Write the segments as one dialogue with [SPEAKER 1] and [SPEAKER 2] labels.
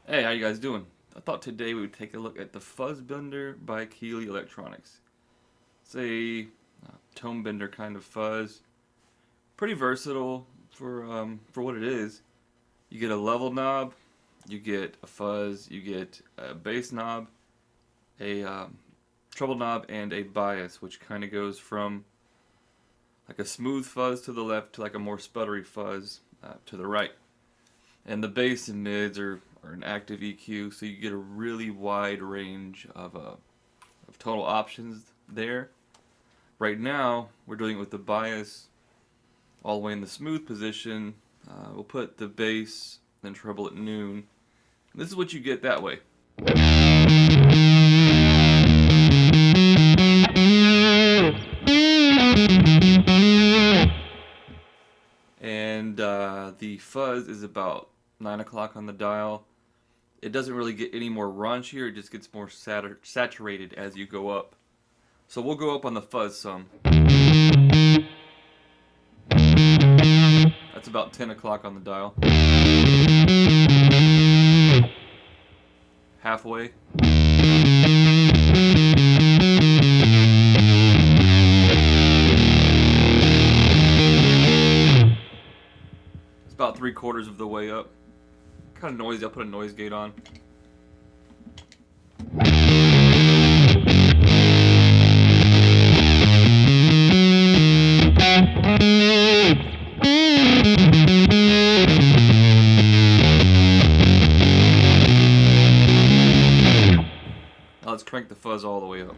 [SPEAKER 1] Hey, how you guys doing? I thought today we would take a look at the Fuzz Bender by Keeley Electronics. It's a tone bender kind of fuzz. Pretty versatile for what it is. You get a level knob, you get a fuzz, you get a bass knob, a treble knob, and a bias, which kind of goes from like a smooth fuzz to the left to like a more sputtery fuzz to the right. And the bass and mids are an active EQ, so you get a really wide range of tonal options there. Right now, we're doing it with the bias all the way in the smooth position. We'll put the bass, then treble at noon. And this is what you get that way. And the fuzz is about 9 o'clock on the dial. It doesn't really get any more raunchier, it just gets more saturated as you go up. So we'll go up on the fuzz some. That's about 10 o'clock on the dial. Halfway. It's about 3/4 of the way up. Kind of noisy, I'll put a noise gate on. Now let's crank the fuzz all the way up.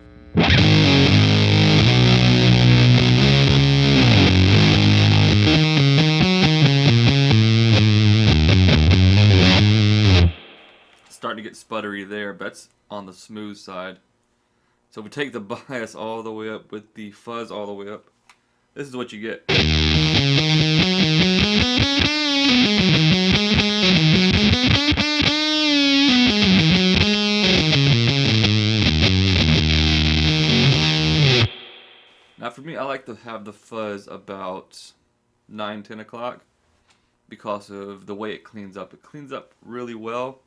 [SPEAKER 1] Starting to get sputtery there, but that's on the smooth side. So if we take the bias all the way up with the fuzz all the way up, this is what you get. Now for me, I like to have the fuzz about 9, 10 o'clock because of the way it cleans up. It cleans up really well.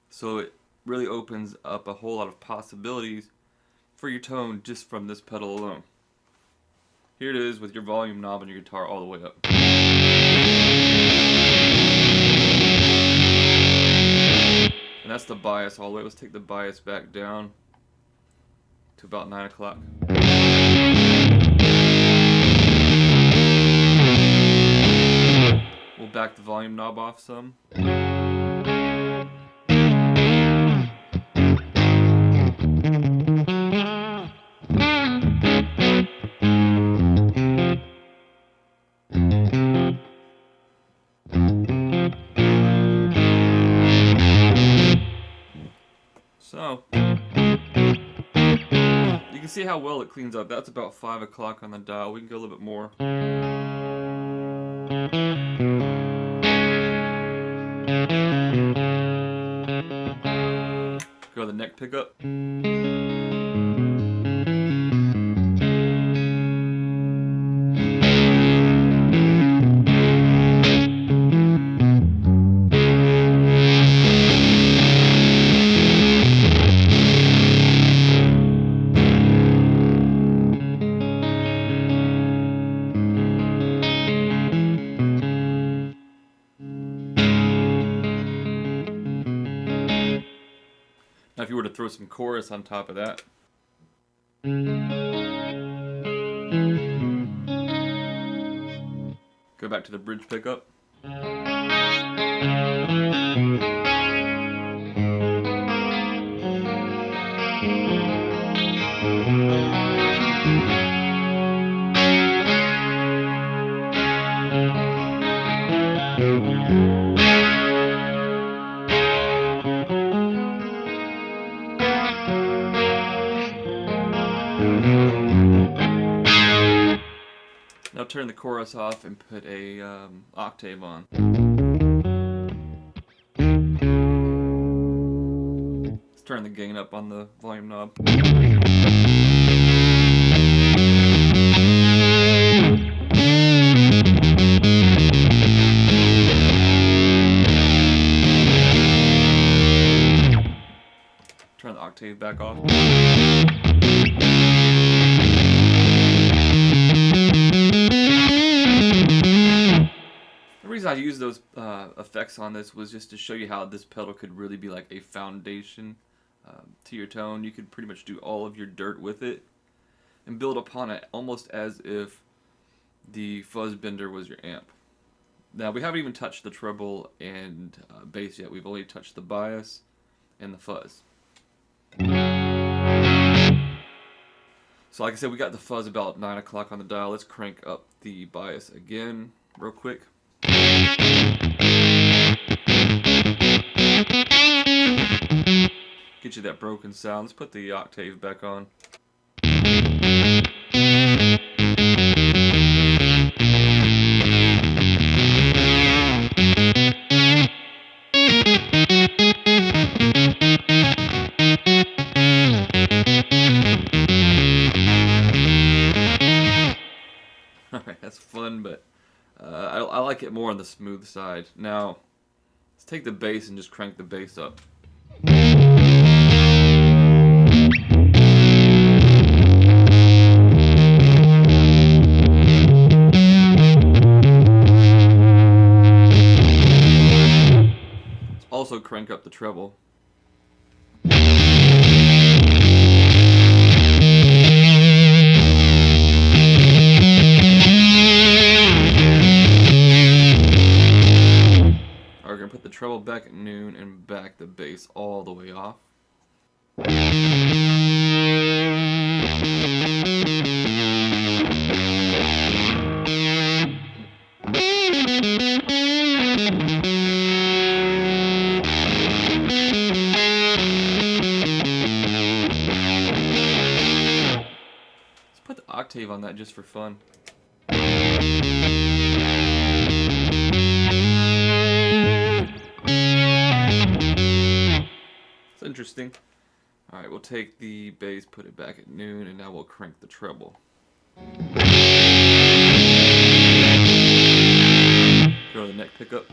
[SPEAKER 1] So it really opens up a whole lot of possibilities for your tone just from this pedal alone. Here it is with your volume knob on your guitar all the way up. And that's the bias all the way. Let's take the bias back down to about 9 o'clock. We'll back the volume knob off some. So, you can see how well it cleans up. That's about 5 o'clock on the dial. We can go a little bit more. Go to the neck pickup. Now if you were to throw some chorus on top of that. Go back to the bridge pickup. Now turn the chorus off and put a octave on. Let's turn the gain up on the volume knob. Turn the octave back off. The reason I used those effects on this was just to show you how this pedal could really be like a foundation to your tone. You could pretty much do all of your dirt with it and build upon it almost as if the Fuzz Bender was your amp. Now, we haven't even touched the treble and bass yet. We've only touched the bias and the fuzz. So like I said, we got the fuzz about 9 o'clock on the dial. Let's crank up the bias again real quick. Get you that broken sound. Let's put the octave back on. Alright, that's fun, but I like it more on the smooth side. Now, let's take the bass and just crank the bass up. Let's also crank up the treble. We're going to put the treble back at noon and back the bass all the way off. Let's put the octave on that just for fun. Interesting. Alright, we'll take the bass, put it back at noon, and now we'll crank the treble. Go to the neck pickup.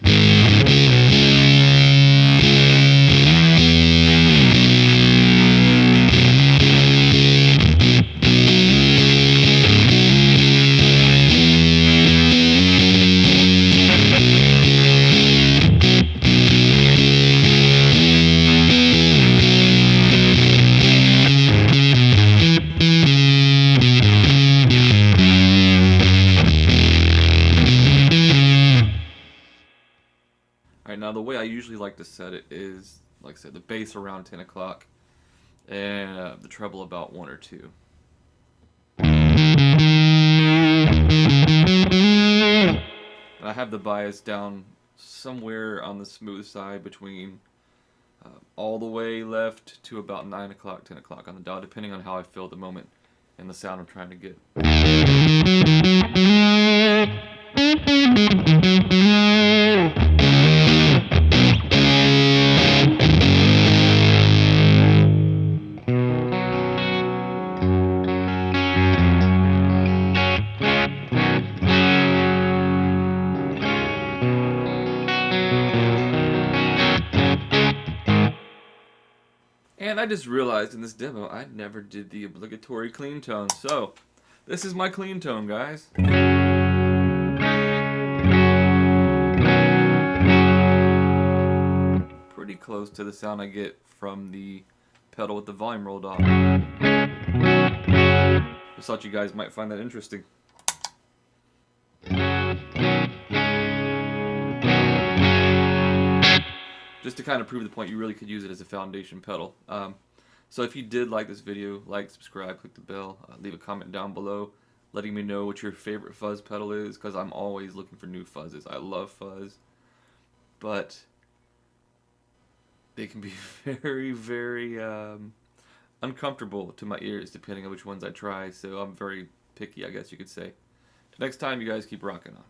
[SPEAKER 1] Now the way I usually like to set it is, like I said, the bass around 10 o'clock and the treble about 1 or 2. And I have the bias down somewhere on the smooth side between all the way left to about 9 o'clock, 10 o'clock on the dial, depending on how I feel at the moment and the sound I'm trying to get. And I just realized in this demo, I never did the obligatory clean tone. So, this is my clean tone, guys. Pretty close to the sound I get from the pedal with the volume rolled off. Just thought you guys might find that interesting. just to kind of prove the point, you really could use it as a foundation pedal. So if you did like this video, like, subscribe, click the bell, leave a comment down below letting me know what your favorite fuzz pedal is, because I'm always looking for new fuzzes. I love fuzz, but they can be very, very uncomfortable to my ears depending on which ones I try, so I'm very picky, I guess you could say. Next time, you guys keep rocking on.